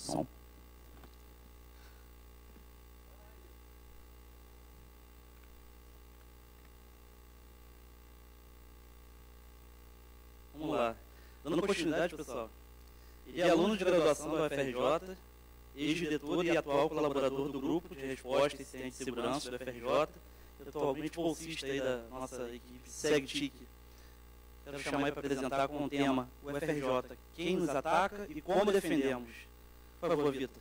Som. Vamos lá. Dando continuidade, pessoal. Ele é aluno de graduação da UFRJ, ex-diretor e atual colaborador do Grupo de Resposta e Ciência e Segurança da UFRJ, atualmente bolsista aí da nossa equipe SegTIC. Quero chamar ele para apresentar com o tema UFRJ, quem nos ataca e como defendemos. Por favor, Vitor.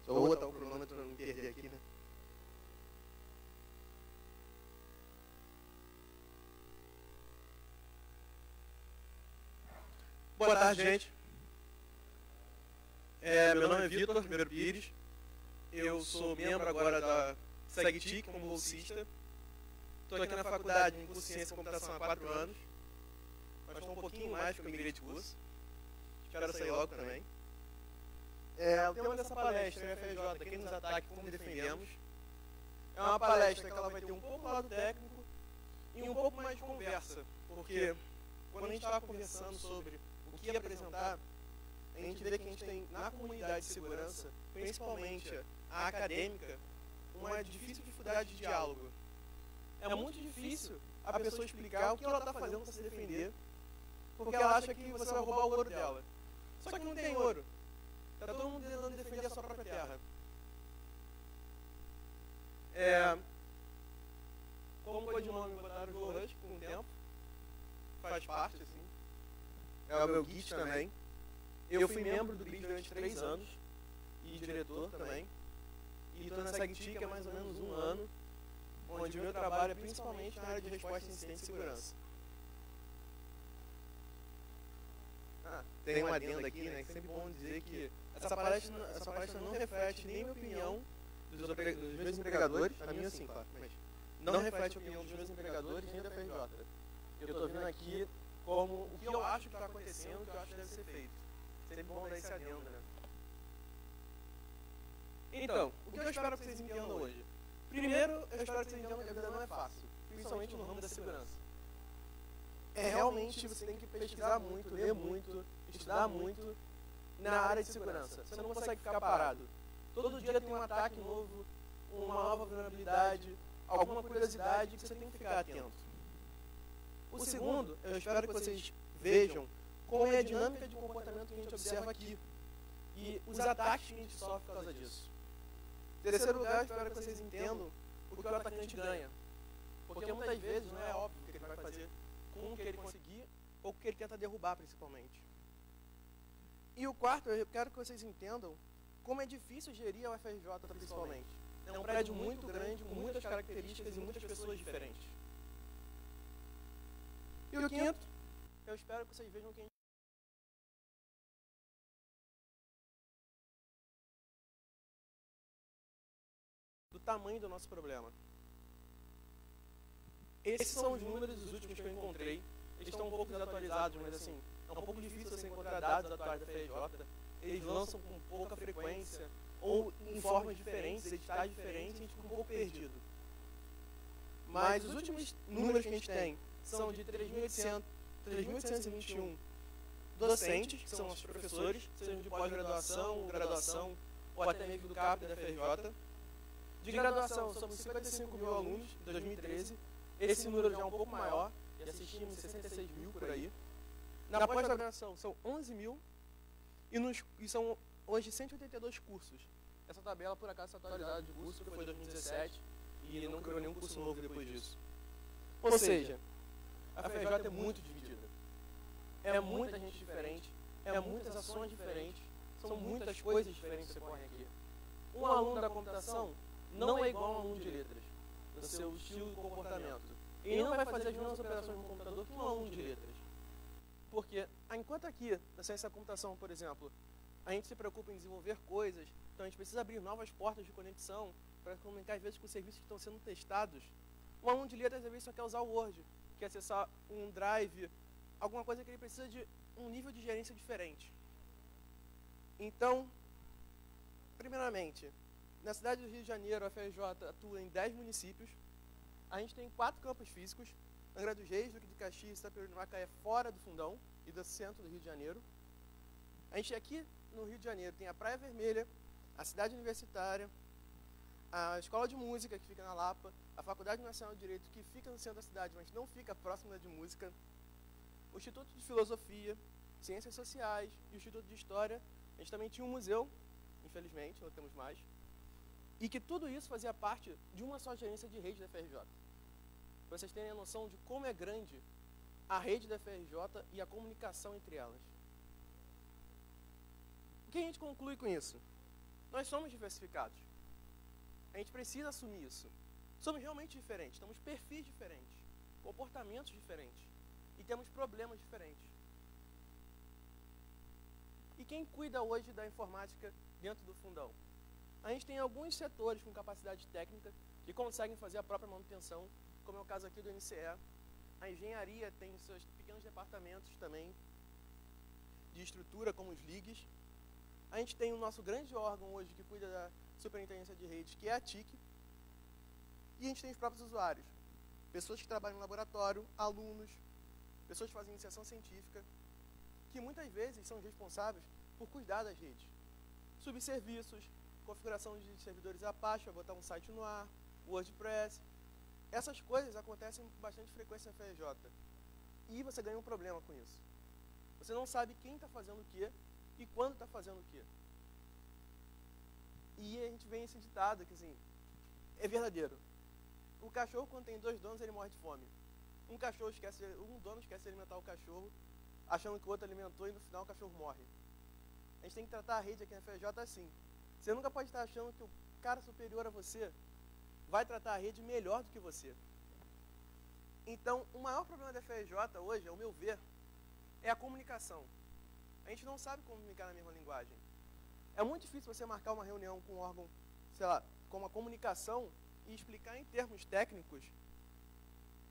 Só vou botar o cronômetro para não perder aqui, né? Boa tarde, gente. Meu nome é Vitor Ribeiro Pires. Eu sou membro agora da SegTIC como bolsista. Estou aqui na faculdade em curso de Ciência e Computação há 4 anos. Mas estou um pouquinho mais porque eu migrei de curso. Espero sair logo também. O tema dessa palestra é UFRJ, quem nos ataca e como defendemos. É uma palestra que ela vai ter um pouco do lado técnico e um pouco mais de conversa. Porque quando a gente estava conversando sobre o que apresentar, a gente vê que a gente tem na comunidade de segurança, principalmente a acadêmica, uma difícil dificuldade de diálogo. É muito difícil a pessoa explicar o que ela está fazendo para se defender, porque ela acha que você vai roubar o ouro dela. Só que não tem ouro. Está todo mundo tentando defender a sua própria terra. Como codinome botaram o Joe Rush com o tempo, faz parte, assim. É o meu guide também. Eu fui membro do GRID durante 3 anos e diretor também. E estou na SegTIC há mais ou menos 1 ano, onde o meu trabalho é principalmente na área de resposta a incidentes e segurança. Tem uma adenda aqui, né, que é sempre bom dizer que essa palestra não reflete nem a minha opinião dos meus empregadores, a minha sim, claro, mas não reflete a opinião dos meus empregadores nem da FRJ. Eu estou vindo aqui como o que eu acho que está acontecendo, o que eu acho que deve ser feito. Sempre bom dar esse adendo, né? Então, o que eu espero que vocês entendam hoje? Primeiro, eu espero que vocês entendam que a vida não é fácil, principalmente no ramo da segurança. Realmente você tem que pesquisar muito, ler muito, estudar muito na área de segurança. Você não consegue ficar parado. Todo dia tem um ataque novo, uma nova vulnerabilidade, alguma curiosidade que você tem que ficar atento. O segundo, eu espero que vocês vejam como é a dinâmica de comportamento que a gente observa aqui e os ataques que a gente sofre por causa disso. Em terceiro lugar, eu espero que vocês entendam o que o atacante ganha. Porque muitas vezes não é óbvio o que ele vai fazer com o que ele conseguir ou o que ele tenta derrubar, principalmente. E o quarto, eu quero que vocês entendam como é difícil gerir a UFRJ, principalmente. É um prédio muito grande, com muitas características e muitas pessoas diferentes. E o quinto, eu espero que vocês vejam que a gente do tamanho do nosso problema. Esses são os números dos últimos que eu encontrei. Eles estão um pouco desatualizados, mas assim, é um pouco difícil você encontrar dados atuais da FRJ. Eles lançam com pouca frequência, ou em formas diferentes, editais diferentes, e a gente fica um pouco perdido. Mas os últimos números que a gente tem são de 3.821 docentes, que são nossos professores, sejam de pós-graduação, graduação, ou até mesmo do CAP da FRJ. De graduação, somos 55 mil alunos em 2013. Esse número já é um pouco maior, já assistimos 66 mil por aí. Na pós-graduação são 11 mil e são hoje 182 cursos. Essa tabela, por acaso, está atualizada de curso, que foi 2017, e não criou nenhum curso novo depois disso. Ou seja, a FRJ é muito dividida. É muita gente diferente, é muitas ações diferentes, são muitas coisas diferentes que ocorrem aqui. Um aluno da computação não é igual a um aluno de letras, no seu estilo de comportamento. Ele não vai fazer as mesmas operações no computador que um aluno de letras. Porque, enquanto aqui, na ciência da computação, por exemplo, a gente se preocupa em desenvolver coisas, então a gente precisa abrir novas portas de conexão para comunicar, às vezes, com serviços que estão sendo testados. Um aluno de letras, às vezes, só quer usar o Word, quer acessar um Drive, alguma coisa que ele precisa de um nível de gerência diferente. Então, primeiramente, Na cidade do Rio de Janeiro, a FRJ atua em 10 municípios. A gente tem 4 campos físicos: Angra dos Reis, Duque de Caxias, Itaperuna e Macaé, fora do Fundão e do centro do Rio de Janeiro. A gente aqui no Rio de Janeiro tem a Praia Vermelha, a Cidade Universitária, a Escola de Música, que fica na Lapa, a Faculdade Nacional de Direito, que fica no centro da cidade, mas não fica próximo da de música, o Instituto de Filosofia, Ciências Sociais e o Instituto de História. A gente também tinha um museu, infelizmente, não temos mais, e que tudo isso fazia parte de uma só gerência de rede da FRJ. Para vocês terem a noção de como é grande a rede da FRJ e a comunicação entre elas. O que a gente conclui com isso? Nós somos diversificados. A gente precisa assumir isso. Somos realmente diferentes, temos perfis diferentes, comportamentos diferentes e temos problemas diferentes. E quem cuida hoje da informática dentro do Fundão? A gente tem alguns setores com capacidade técnica que conseguem fazer a própria manutenção, como é o caso aqui do NCE. A engenharia tem seus pequenos departamentos também de estrutura, como os LIGs. A gente tem o nosso grande órgão hoje que cuida da superintendência de redes, que é a TIC. E a gente tem os próprios usuários, pessoas que trabalham no laboratório, alunos, pessoas que fazem iniciação científica, que muitas vezes são responsáveis por cuidar das redes. Subserviços, configuração de servidores Apache, para botar um site no ar, WordPress. Essas coisas acontecem com bastante frequência na FRJ. E você ganha um problema com isso. Você não sabe quem está fazendo o quê e quando está fazendo o quê. E a gente vê esse ditado que, assim, é verdadeiro. O cachorro, quando tem 2 donos, ele morre de fome. Um dono esquece de alimentar o cachorro, achando que o outro alimentou, e no final o cachorro morre. A gente tem que tratar a rede aqui na FRJ assim. Você nunca pode estar achando que o cara superior a você vai tratar a rede melhor do que você. Então, o maior problema da FRJ hoje, ao meu ver, é a comunicação. A gente não sabe comunicar na mesma linguagem. É muito difícil você marcar uma reunião com um órgão, sei lá, com uma comunicação e explicar em termos técnicos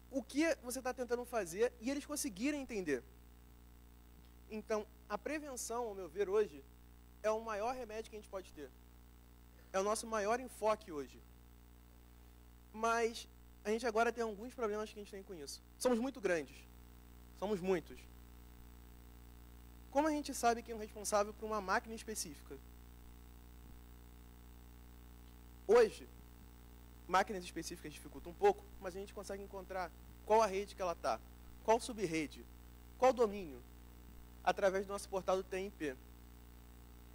o que você está tentando fazer e eles conseguirem entender. Então, a prevenção, ao meu ver, hoje, é o maior remédio que a gente pode ter. É o nosso maior enfoque hoje. Mas a gente agora tem alguns problemas que a gente tem com isso. Somos muito grandes. Somos muitos. Como a gente sabe quem é o responsável por uma máquina específica? Hoje, máquinas específicas dificultam um pouco, mas a gente consegue encontrar qual a rede que ela está, qual subrede, qual domínio, através do nosso portal do TMP.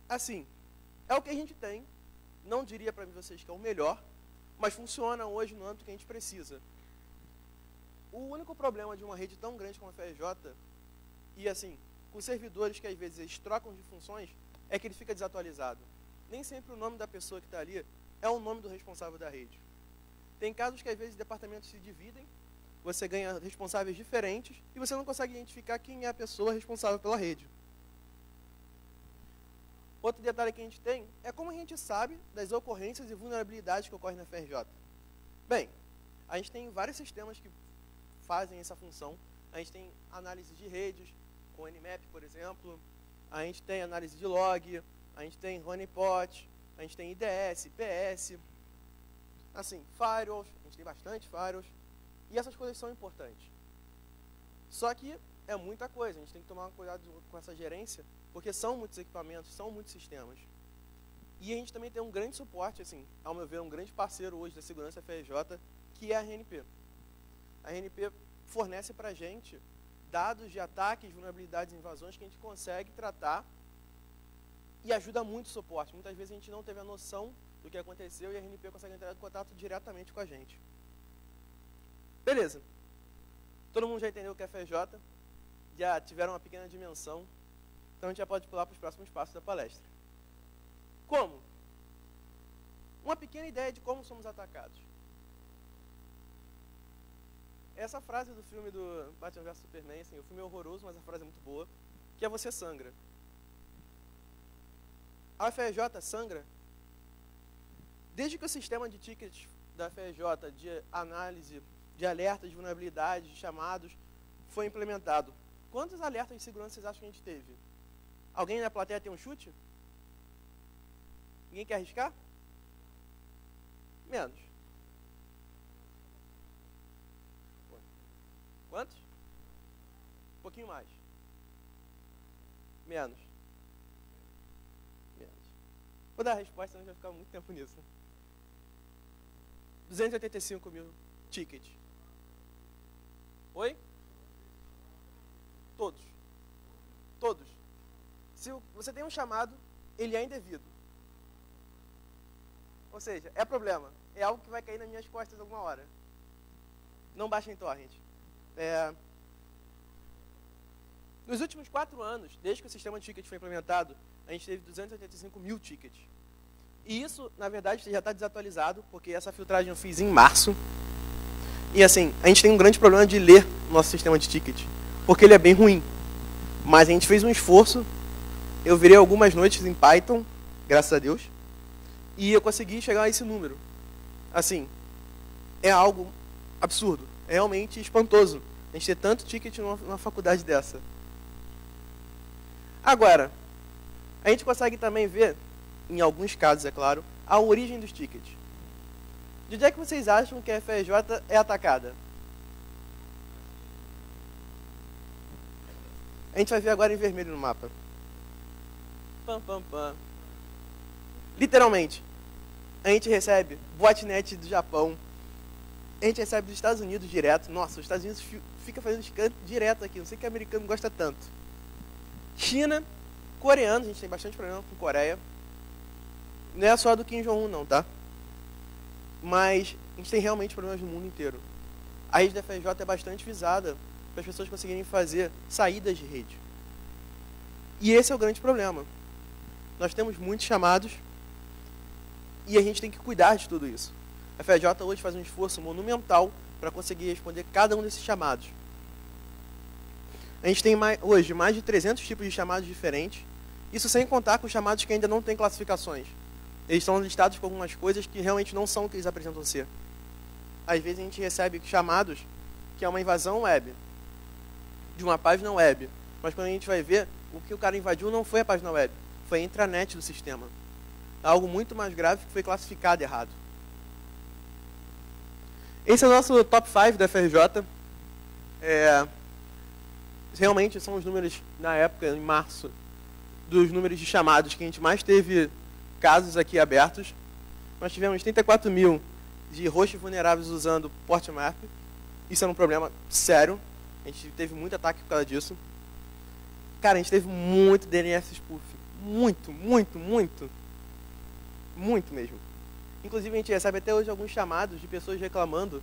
Assim, é o que a gente tem. Não diria para vocês que é o melhor, mas funciona hoje no âmbito que a gente precisa. O único problema de uma rede tão grande como a FRJ, e assim, com servidores que às vezes eles trocam de funções, é que ele fica desatualizado. Nem sempre o nome da pessoa que está ali é o nome do responsável da rede. Tem casos que às vezes departamentos se dividem, você ganha responsáveis diferentes e você não consegue identificar quem é a pessoa responsável pela rede. Outro detalhe que a gente tem é como a gente sabe das ocorrências e vulnerabilidades que ocorrem na FRJ. Bem, a gente tem vários sistemas que fazem essa função. A gente tem análise de redes, com o Nmap, por exemplo. A gente tem análise de log, a gente tem honeypot, a gente tem IDS, PS. Assim, firewalls, a gente tem bastante firewalls. E essas coisas são importantes. Só que é muita coisa, a gente tem que tomar cuidado com essa gerência, porque são muitos equipamentos, são muitos sistemas. E a gente também tem um grande suporte, assim, ao meu ver, um grande parceiro hoje da segurança FRJ, que é a RNP. A RNP fornece para a gente dados de ataques, vulnerabilidades e invasões que a gente consegue tratar e ajuda muito o suporte. Muitas vezes a gente não teve a noção do que aconteceu e a RNP consegue entrar em contato diretamente com a gente. Beleza. Todo mundo já entendeu o que é FRJ, já tiveram uma pequena dimensão, então a gente já pode pular para os próximos passos da palestra. Como? Uma pequena ideia de como somos atacados. Essa frase do filme do Batman vs Superman, assim, o filme é horroroso, mas a frase é muito boa, que é você sangra. A FRJ sangra desde que o sistema de tickets da FRJ, de análise, de alertas de vulnerabilidades, de chamados, foi implementado. Quantos alertas de segurança vocês acham que a gente teve? Alguém na plateia tem um chute? Ninguém quer arriscar? Menos. Quantos? Um pouquinho mais. Menos. Menos. Vou dar a resposta, senão a gente vai ficar muito tempo nisso. 285 mil tickets. Oi? Todos. Todos. Se você tem um chamado, ele é indevido. Ou seja, é problema. É algo que vai cair nas minhas costas alguma hora. Não baixem torrent. Nos últimos 4 anos, desde que o sistema de tickets foi implementado, a gente teve 285 mil tickets. E isso, na verdade, já está desatualizado, porque essa filtragem eu fiz em março. E assim, a gente tem um grande problema de ler o nosso sistema de ticket, porque ele é bem ruim. Mas a gente fez um esforço, eu virei algumas noites em Python, graças a Deus, e eu consegui chegar a esse número. Assim, é algo absurdo, é realmente espantoso a gente ter tanto ticket numa faculdade dessa. Agora, a gente consegue também ver, em alguns casos, é claro, a origem dos tickets. De onde é que vocês acham que a FRJ é atacada? A gente vai ver agora em vermelho no mapa. Pam, pam, pam. Literalmente, a gente recebe botnet do Japão, a gente recebe dos Estados Unidos direto. Nossa, os Estados Unidos fica fazendo scan direto aqui, não sei que o americano gosta tanto. China, coreano, a gente tem bastante problema com Coreia. Não é só do Kim Jong-un não, tá? Mas a gente tem realmente problemas no mundo inteiro. A rede da FRJ é bastante visada para as pessoas conseguirem fazer saídas de rede. E esse é o grande problema. Nós temos muitos chamados e a gente tem que cuidar de tudo isso. A FRJ hoje faz um esforço monumental para conseguir responder cada um desses chamados. A gente tem hoje mais de 300 tipos de chamados diferentes, isso sem contar com os chamados que ainda não têm classificações. Eles estão listados com algumas coisas que realmente não são o que eles apresentam ser. Às vezes a gente recebe chamados que é uma invasão web, de uma página web. Mas quando a gente vai ver, o que o cara invadiu não foi a página web, foi a intranet do sistema. É algo muito mais grave que foi classificado errado. Esse é o nosso top 5 da FRJ. Realmente são os números, na época, em março, dos números de chamados que a gente mais teve casos aqui abertos. Nós tivemos 34 mil de hosts vulneráveis usando Portmap. Isso é um problema sério. A gente teve muito ataque por causa disso. Cara, a gente teve muito DNS spoof. Muito, muito, muito. Muito mesmo. Inclusive, a gente recebe até hoje alguns chamados de pessoas reclamando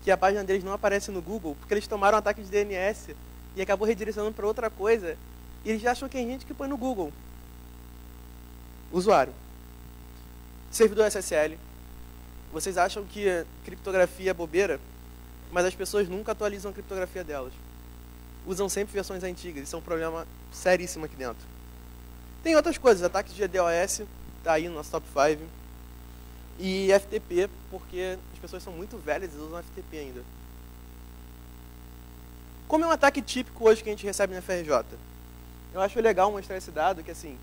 que a página deles não aparece no Google porque eles tomaram um ataque de DNS e acabou redirecionando para outra coisa. E eles acham que é gente que põe no Google. Usuário. Servidor SSL. Vocês acham que criptografia é bobeira, mas as pessoas nunca atualizam a criptografia delas. Usam sempre versões antigas. Isso é um problema seríssimo aqui dentro. Tem outras coisas. Ataques de DOS, está aí no nosso top 5. E FTP, porque as pessoas são muito velhas e usam FTP ainda. Como é um ataque típico hoje que a gente recebe na FRJ? Eu acho legal mostrar esse dado, que assim,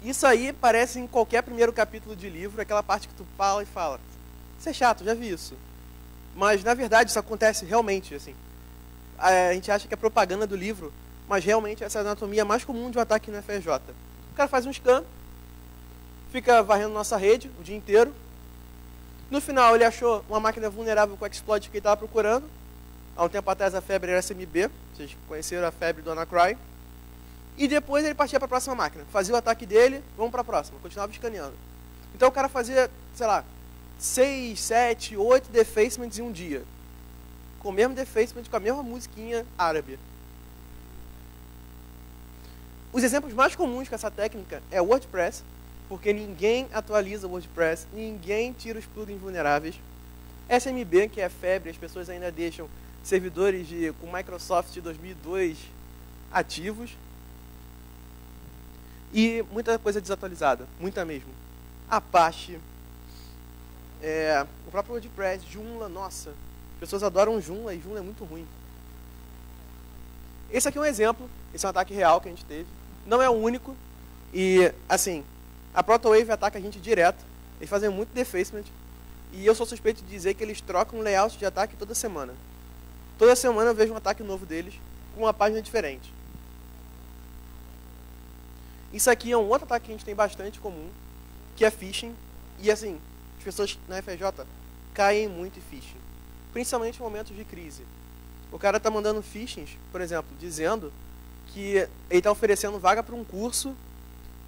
isso aí parece em qualquer primeiro capítulo de livro, aquela parte que tu fala e fala, isso é chato, já vi isso. Mas, na verdade, isso acontece realmente, assim. A gente acha que é propaganda do livro, mas realmente essa é a anatomia mais comum de um ataque na FRJ. O cara faz um scan, fica varrendo nossa rede o dia inteiro. No final, ele achou uma máquina vulnerável com o exploit que ele estava procurando. Há um tempo atrás, a febre era SMB. Vocês conheceram a febre do Anacry. E depois ele partia para a próxima máquina. Fazia o ataque dele, vamos para a próxima. Continuava escaneando. Então o cara fazia, sei lá, 6, 7, 8 defacements em um dia. Com o mesmo defacement, com a mesma musiquinha árabe. Os exemplos mais comuns com essa técnica é o WordPress, porque ninguém atualiza o WordPress, ninguém tira os plugins vulneráveis. SMB, que é febre, as pessoas ainda deixam servidores com Microsoft de 2002 ativos. E muita coisa desatualizada, muita mesmo. Apache, o próprio WordPress, Joomla, nossa, as pessoas adoram Joomla e Joomla é muito ruim. Esse aqui é um exemplo, esse é um ataque real que a gente teve. Não é o único, e assim, a ProtoWave ataca a gente direto, eles fazem muito defacement. E eu sou suspeito de dizer que eles trocam layout de ataque toda semana. Toda semana eu vejo um ataque novo deles, com uma página diferente. Isso aqui é um outro ataque que a gente tem bastante comum, que é phishing. E assim, as pessoas na FRJ caem muito em phishing, principalmente em momentos de crise. O cara está mandando phishing, por exemplo, dizendo que ele está oferecendo vaga para um curso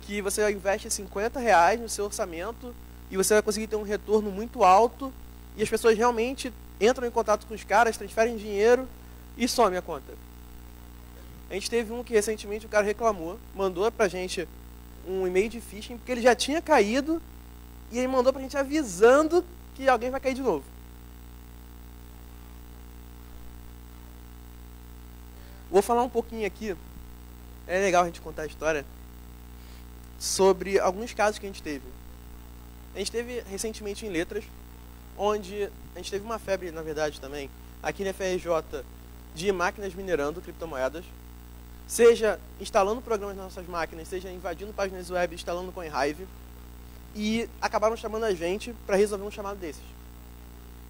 que você investe R$50 no seu orçamento e você vai conseguir ter um retorno muito alto, e as pessoas realmente entram em contato com os caras, transferem dinheiro e some a conta. A gente teve um que recentemente o cara reclamou, mandou pra gente um e-mail de phishing, porque ele já tinha caído, e ele mandou pra gente avisando que alguém vai cair de novo. Vou falar um pouquinho aqui, é legal a gente contar a história, sobre alguns casos que a gente teve. A gente teve recentemente em letras, onde a gente teve uma febre, na verdade, também, aqui na FRJ, de máquinas minerando criptomoedas, seja instalando programas nas nossas máquinas, seja invadindo páginas web, instalando CoinHive, e acabaram chamando a gente para resolver um chamado desses.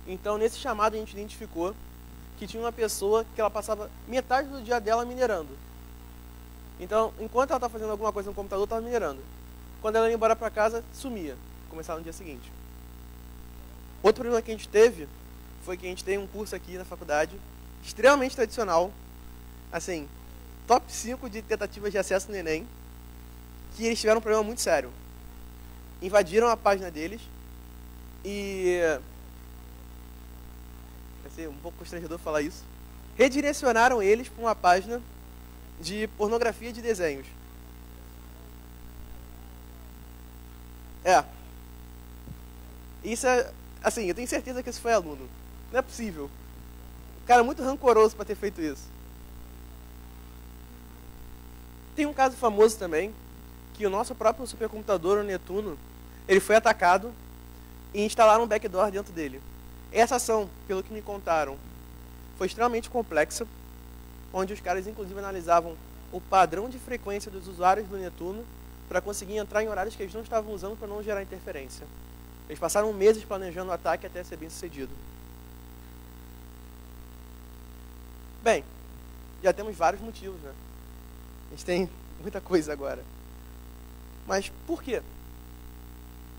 Então, nesse chamado, a gente identificou que tinha uma pessoa que ela passava metade do dia dela minerando. Então, enquanto ela estava fazendo alguma coisa no computador, estava minerando. Quando ela ia embora para casa, sumia. Começava no dia seguinte. Outro problema que a gente teve foi que a gente tem um curso aqui na faculdade, extremamente tradicional, assim, top 5 de tentativas de acesso no Enem, que eles tiveram um problema muito sério. Invadiram a página deles e... vai ser um pouco constrangedor falar isso. Redirecionaram eles para uma página de pornografia de desenhos. Isso é... assim, eu tenho certeza que esse foi aluno. Não é possível. O cara é muito rancoroso para ter feito isso. Tem um caso famoso também, que o nosso próprio supercomputador, o Netuno, ele foi atacado e instalaram um backdoor dentro dele. Essa ação, pelo que me contaram, foi extremamente complexa, onde os caras, inclusive, analisavam o padrão de frequência dos usuários do Netuno para conseguir entrar em horários que eles não estavam usando para não gerar interferência. Eles passaram meses planejando o ataque até ser bem sucedido. Bem, já temos vários motivos, né? A gente tem muita coisa agora. Mas por quê?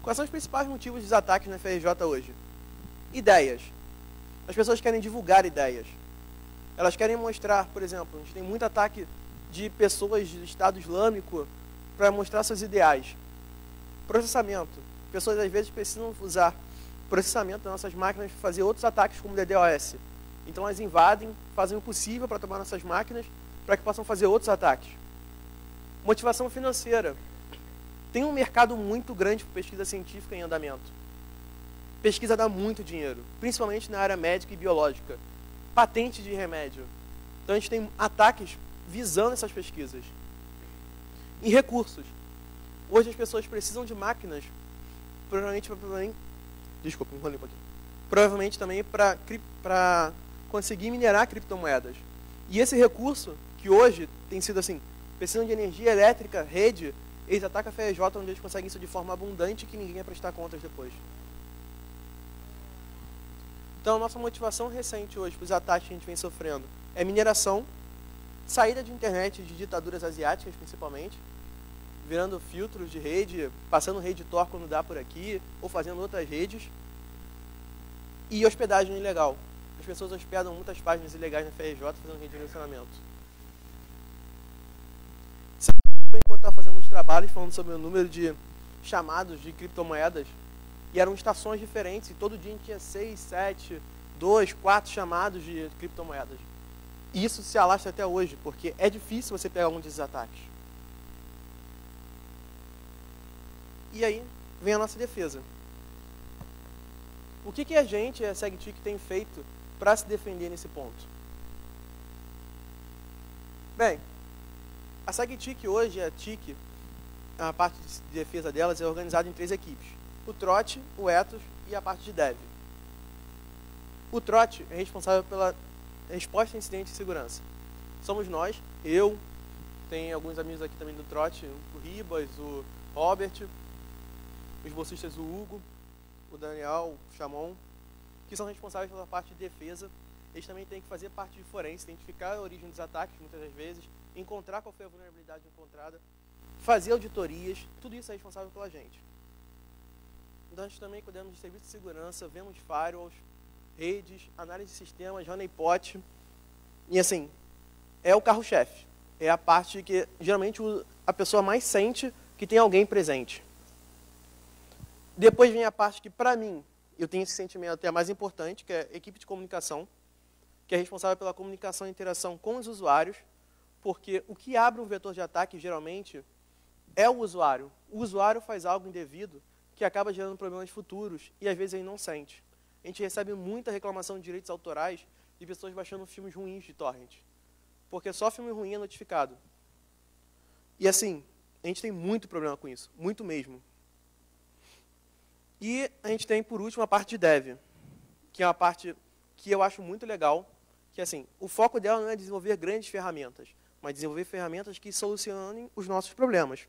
Quais são os principais motivos dos ataques na FRJ hoje? Ideias. As pessoas querem divulgar ideias. Elas querem mostrar, por exemplo, a gente tem muito ataque de pessoas do Estado Islâmico para mostrar seus ideais. Processamento. Pessoas às vezes precisam usar processamento das nossas máquinas para fazer outros ataques como DDoS. Então elas invadem, fazem o possível para tomar nossas máquinas para que possam fazer outros ataques. Motivação financeira. Tem um mercado muito grande para pesquisa científica em andamento. Pesquisa dá muito dinheiro, principalmente na área médica e biológica. Patente de remédio. Então a gente tem ataques visando essas pesquisas. Em recursos. Hoje as pessoas precisam de máquinas, provavelmente também para conseguir minerar criptomoedas. E esse recurso, que hoje tem sido assim, precisam de energia elétrica, rede, eles atacam a FRJ onde eles conseguem isso de forma abundante que ninguém vai prestar contas depois. Então, a nossa motivação recente hoje para os ataques que a gente vem sofrendo é mineração, saída de internet de ditaduras asiáticas, principalmente, virando filtros de rede, passando rede Tor quando dá por aqui, ou fazendo outras redes, e hospedagem ilegal. As pessoas hospedam muitas páginas ilegais na FRJ fazendo redirecionamento. Enquanto estava fazendo os trabalhos, falando sobre o número de chamados de criptomoedas, e eram estações diferentes, e todo dia a gente tinha 6, 7, 2, 4 chamados de criptomoedas. E isso se alastra até hoje, porque é difícil você pegar um desses ataques. E aí vem a nossa defesa. O que a gente, a SegTic, tem feito para se defender nesse ponto? Bem, a SegTic hoje, a TIC, a parte de defesa delas é organizada em 3 equipes. O Trot, o Ethos e a parte de Dev. O Trot é responsável pela resposta a incidentes de segurança. Somos nós, eu, tem alguns amigos aqui também do Trot, o Ribas, o Robert, os bolsistas, o Hugo. o Daniel, o Chamon, que são responsáveis pela parte de defesa. Eles também têm que fazer parte de forense, identificar a origem dos ataques, muitas das vezes, encontrar qual foi a vulnerabilidade encontrada, fazer auditorias, tudo isso é responsável pela gente. Então, nós também cuidamos de serviço de segurança, vemos firewalls, redes, análise de sistemas, honeypot. E assim, é o carro-chefe. É a parte que, geralmente, a pessoa mais sente que tem alguém presente. Depois vem a parte que, para mim, eu tenho esse sentimento até mais importante, que é a equipe de comunicação, que é responsável pela comunicação e interação com os usuários, porque o que abre um vetor de ataque, geralmente, é o usuário. O usuário faz algo indevido que acaba gerando problemas futuros e, às vezes, ele não sente. A gente recebe muita reclamação de direitos autorais de pessoas baixando filmes ruins de torrent, porque só filme ruim é notificado. E, assim, a gente tem muito problema com isso, muito mesmo. E a gente tem, por último, a parte de dev, que é uma parte que eu acho muito legal, que, assim, o foco dela não é desenvolver grandes ferramentas, mas desenvolver ferramentas que solucionem os nossos problemas.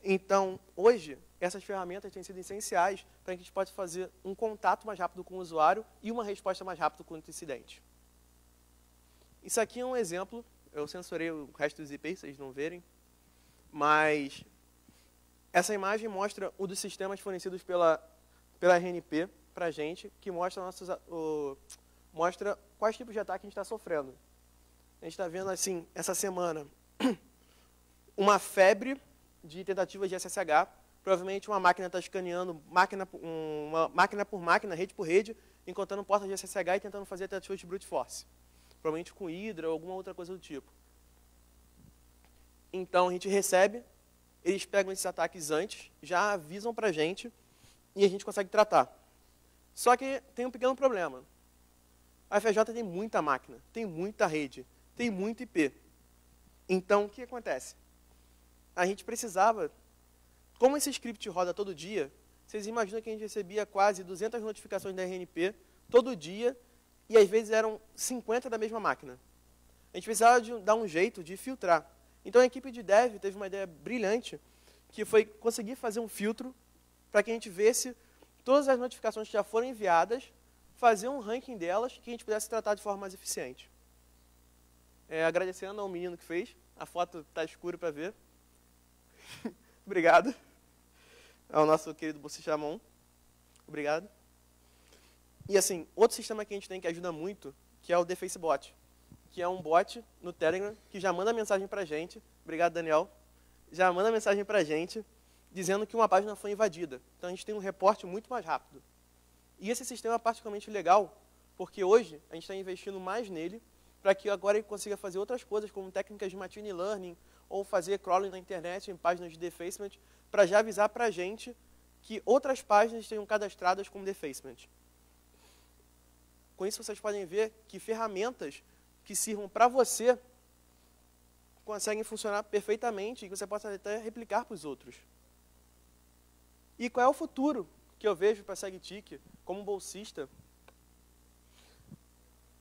Então, hoje, essas ferramentas têm sido essenciais para que a gente possa fazer um contato mais rápido com o usuário e uma resposta mais rápida com o incidente. Isso aqui é um exemplo, eu censurei o resto dos IPs, vocês não verem, mas essa imagem mostra um dos sistemas fornecidos pela RNP para a gente, que mostra, mostra quais tipos de ataque a gente está sofrendo. A gente está vendo, assim, essa semana, uma febre de tentativas de SSH. Provavelmente uma máquina está escaneando máquina por máquina, rede por rede, encontrando portas de SSH e tentando fazer tentativas de brute force. Provavelmente com Hydra ou alguma outra coisa do tipo. Então, a gente recebe, eles pegam esses ataques antes, já avisam para a gente e a gente consegue tratar. Só que tem um pequeno problema. A FJ tem muita máquina, tem muita rede, tem muito IP. Então, o que acontece? A gente precisava, como esse script roda todo dia, vocês imaginam que a gente recebia quase 200 notificações da RNP todo dia, e às vezes eram 50 da mesma máquina. A gente precisava dar um jeito de filtrar. Então a equipe de dev teve uma ideia brilhante, que foi conseguir fazer um filtro para que a gente visse todas as notificações que já foram enviadas, fazer um ranking delas, que a gente pudesse tratar de forma mais eficiente. Agradecendo ao menino que fez, a foto está escura para ver. Obrigado. Ao nosso querido Bocichamon. Obrigado. E assim, outro sistema que a gente tem que ajuda muito, que é o DefaceBot, que é um bot no Telegram que já manda mensagem para a gente. Obrigado, Daniel. Já manda mensagem para a gente dizendo que uma página foi invadida. Então a gente tem um reporte muito mais rápido. E esse sistema é particularmente legal, porque hoje a gente está investindo mais nele para que agora ele consiga fazer outras coisas, como técnicas de machine learning, ou fazer crawling na internet em páginas de defacement, para já avisar para a gente que outras páginas tenham cadastradas como defacement. Com isso, vocês podem ver que ferramentas que sirvam para você conseguem funcionar perfeitamente e que você pode até replicar para os outros. E qual é o futuro que eu vejo para a SegTick como bolsista?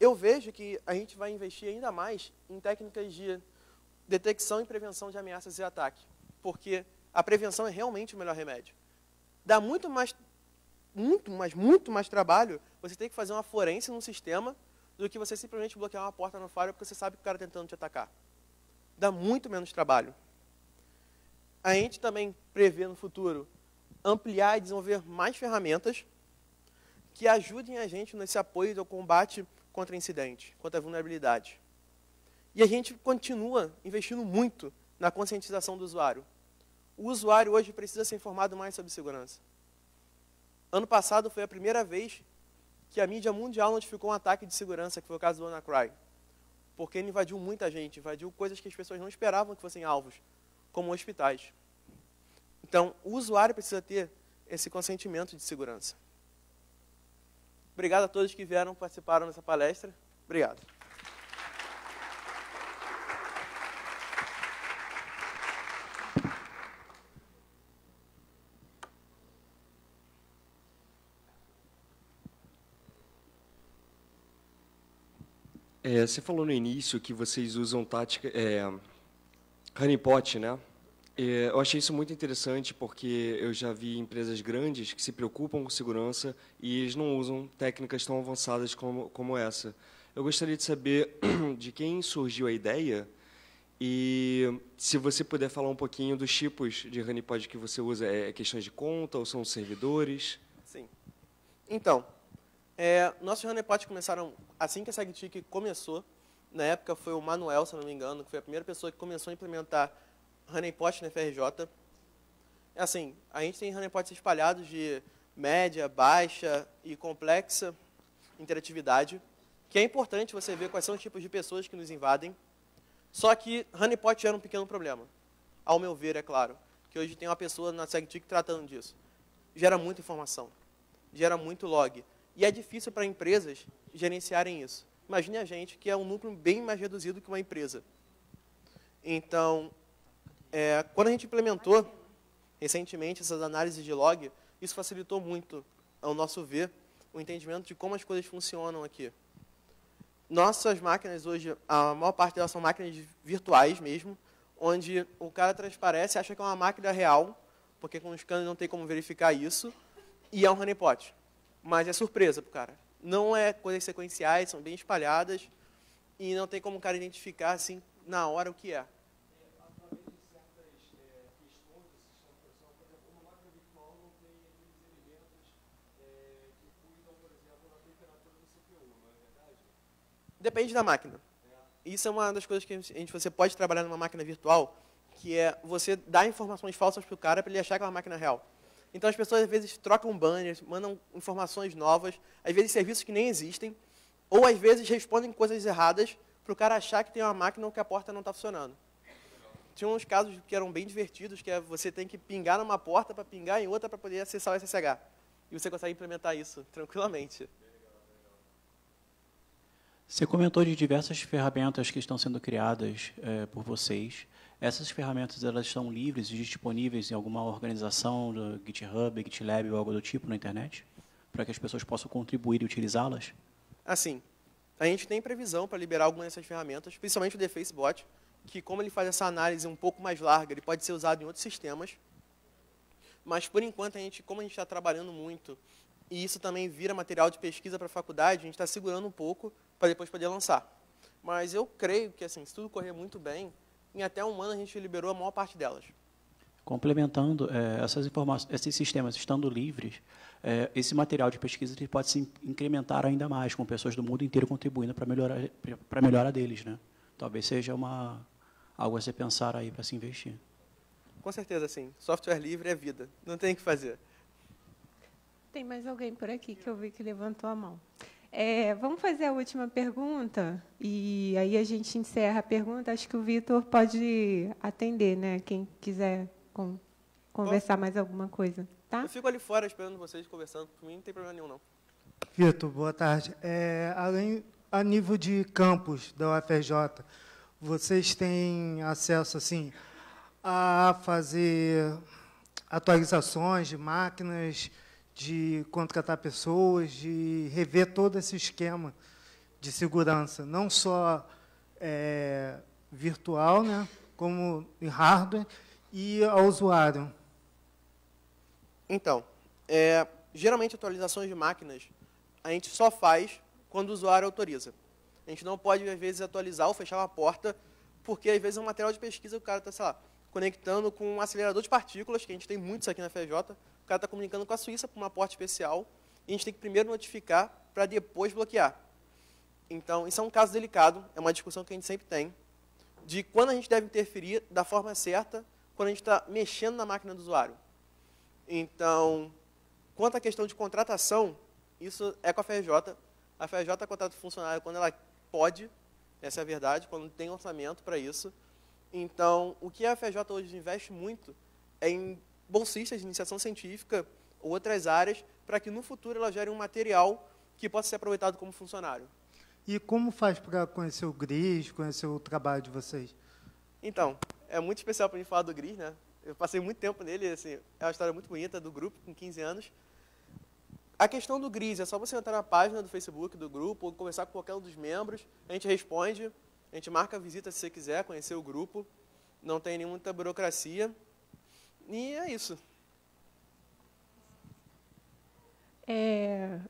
Eu vejo que a gente vai investir ainda mais em técnicas de detecção e prevenção de ameaças e ataque, porque a prevenção é realmente o melhor remédio. Dá muito mais trabalho você ter que fazer uma forense num sistema do que você simplesmente bloquear uma porta no firewall porque você sabe que o cara está tentando te atacar. Dá muito menos trabalho. A gente também prevê no futuro ampliar e desenvolver mais ferramentas que ajudem a gente nesse apoio ao combate contra incidentes, contra a vulnerabilidade. E a gente continua investindo muito na conscientização do usuário. O usuário hoje precisa ser informado mais sobre segurança. Ano passado foi a primeira vez que a mídia mundial notificou um ataque de segurança, que foi o caso do WannaCry. Porque ele invadiu muita gente, invadiu coisas que as pessoas não esperavam que fossem alvos, como hospitais. Então, o usuário precisa ter esse consentimento de segurança. Obrigado a todos que vieram participaram dessa palestra. Obrigado. Você falou no início que vocês usam tática honeypot, né? Eu achei isso muito interessante porque eu já vi empresas grandes que se preocupam com segurança e eles não usam técnicas tão avançadas como essa. Eu gostaria de saber de quem surgiu a ideia e se você puder falar um pouquinho dos tipos de honeypot que você usa. É questões de conta ou são servidores? Sim. Então, nossos honeypots começaram assim que a SegTech começou. Na época foi o Manuel, se não me engano, que foi a primeira pessoa que começou a implementar honeypot na FRJ. Assim, a gente tem honeypots espalhados de média, baixa e complexa interatividade, que é importante você ver quais são os tipos de pessoas que nos invadem. Só que honeypot gera um pequeno problema, ao meu ver, é claro, que hoje tem uma pessoa na SegTech tratando disso. Gera muita informação, gera muito log, e é difícil para empresas gerenciarem isso. Imagine a gente, que é um núcleo bem mais reduzido que uma empresa. Então, quando a gente implementou recentemente essas análises de log, isso facilitou muito, ao nosso ver, o entendimento de como as coisas funcionam aqui. Nossas máquinas hoje, a maior parte delas são máquinas virtuais mesmo, onde o cara transparece e acha que é uma máquina real, porque com o scanner não tem como verificar isso, e é um honeypot. Mas é surpresa para o cara. Não é coisas sequenciais, são bem espalhadas, e não tem como o cara identificar assim, na hora o que é. Depende da máquina. Isso é uma das coisas que você pode trabalhar numa máquina virtual, que é você dar informações falsas para o cara para ele achar que é uma máquina real. Então as pessoas às vezes trocam banners, mandam informações novas, às vezes serviços que nem existem, ou às vezes respondem coisas erradas para o cara achar que tem uma máquina ou que a porta não está funcionando. Tinha uns casos que eram bem divertidos, que é você tem que pingar numa porta para pingar em outra para poder acessar o SSH. E você consegue implementar isso tranquilamente. Você comentou de diversas ferramentas que estão sendo criadas por vocês. Essas ferramentas elas estão livres e disponíveis em alguma organização, do GitHub, GitLab ou algo do tipo na internet? Para que as pessoas possam contribuir e utilizá-las? Assim, a gente tem previsão para liberar algumas dessas ferramentas, principalmente o DefenseBot, que como ele faz essa análise um pouco mais larga, ele pode ser usado em outros sistemas. Mas, por enquanto, como a gente está trabalhando muito, e isso também vira material de pesquisa para a faculdade, a gente está segurando um pouco para depois poder lançar. Mas eu creio que, assim, se tudo correr muito bem, em até um ano a gente liberou a maior parte delas. Complementando, esses sistemas estando livres, esse material de pesquisa ele pode se incrementar ainda mais, com pessoas do mundo inteiro contribuindo para a melhora deles, né? Talvez seja algo a se pensar aí para se investir. Com certeza, sim. Software livre é vida. Não tem o que fazer. Tem mais alguém por aqui que eu vi que levantou a mão. Vamos fazer a última pergunta e aí a gente encerra a pergunta. Acho que o Vitor pode atender, né? Quem quiser conversar mais alguma coisa, tá? Eu fico ali fora esperando vocês conversando. Por mim não tem problema nenhum, não. Vitor, boa tarde. Além a nível de campus da UFRJ, vocês têm acesso assim a fazer atualizações de máquinas, de contratar pessoas, de rever todo esse esquema de segurança, não só virtual, né, como em hardware e ao usuário? Então, geralmente atualizações de máquinas a gente só faz quando o usuário autoriza. A gente não pode, às vezes, atualizar ou fechar uma porta, porque, às vezes, é um material de pesquisa que o cara está, sei lá, conectando com um acelerador de partículas, que a gente tem muitos aqui na FRJ, o cara está comunicando com a Suíça por uma porta especial, e a gente tem que primeiro notificar para depois bloquear. Então, isso é um caso delicado, é uma discussão que a gente sempre tem, de quando a gente deve interferir da forma certa, quando a gente está mexendo na máquina do usuário. Então, quanto à questão de contratação, isso é com a FRJ. A FRJ contrata o funcionário quando ela pode, essa é a verdade, quando tem orçamento para isso. Então, o que a FRJ hoje investe muito é em bolsistas de iniciação científica ou outras áreas, para que no futuro ela gere um material que possa ser aproveitado como funcionário. E como faz para conhecer o GRIS, conhecer o trabalho de vocês? Então, é muito especial para mim falar do GRIS, né? Eu passei muito tempo nele, assim, é uma história muito bonita do grupo, com 15 anos. A questão do GRIS é só você entrar na página do Facebook do grupo ou conversar com qualquer um dos membros, a gente responde, a gente marca a visita se você quiser conhecer o grupo, não tem muita burocracia. E é isso.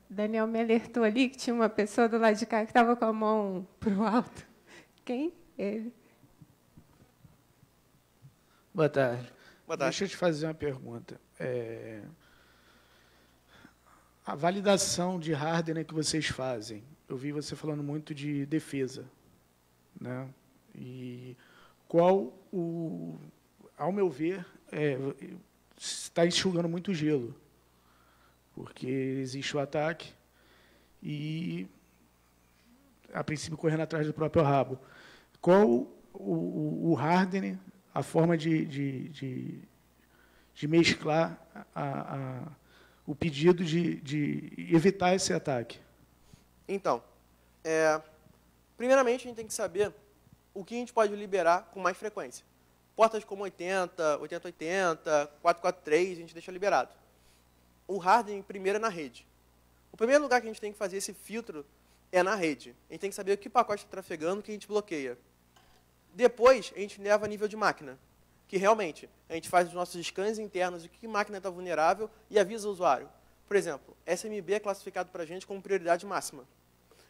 Daniel me alertou ali que tinha uma pessoa do lado de cá que estava com a mão para o alto. Quem? Ele. Boa tarde. Boa tarde. Deixa eu te fazer uma pergunta. A validação de hardware que vocês fazem, eu vi você falando muito de defesa, né? E qual ao meu ver, está enxugando muito gelo, porque existe o ataque e, a princípio, correndo atrás do próprio rabo. Qual o hardware, a forma de mesclar o pedido de evitar esse ataque? Então, primeiramente, a gente tem que saber o que a gente pode liberar com mais frequência. Portas como 80, 8080, 443, a gente deixa liberado. O hardening, primeiro, é na rede. O primeiro lugar que a gente tem que fazer esse filtro é na rede. A gente tem que saber o que pacote está trafegando, o que a gente bloqueia. Depois, a gente leva a nível de máquina, que realmente a gente faz os nossos scans internos de que máquina está vulnerável e avisa o usuário. Por exemplo, SMB é classificado para a gente como prioridade máxima.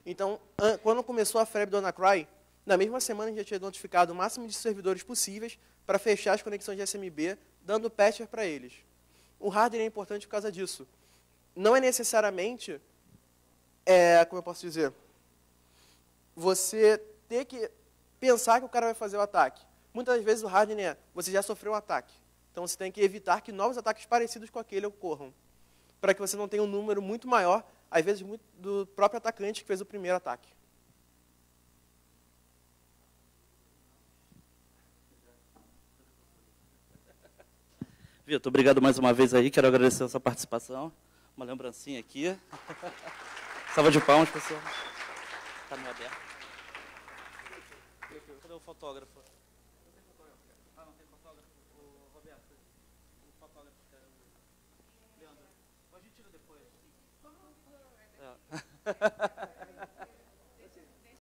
Então, quando começou a febre do WannaCry, na mesma semana a gente já tinha notificado o máximo de servidores possíveis para fechar as conexões de SMB, dando patcher para eles. O hardware é importante por causa disso. Não é necessariamente, como eu posso dizer, você ter que pensar que o cara vai fazer o ataque. Muitas vezes o hardware você já sofreu um ataque. Então você tem que evitar que novos ataques parecidos com aquele ocorram, para que você não tenha um número muito maior, às vezes do próprio atacante que fez o primeiro ataque. Vitor, obrigado mais uma vez aí, quero agradecer a sua participação. Uma lembrancinha aqui. Salva de palmas, pessoal. Está meio aberto. Cadê o fotógrafo? Não tem fotógrafo. Ah, não tem fotógrafo. O Roberto, o fotógrafo. Leandro, a gente tira depois.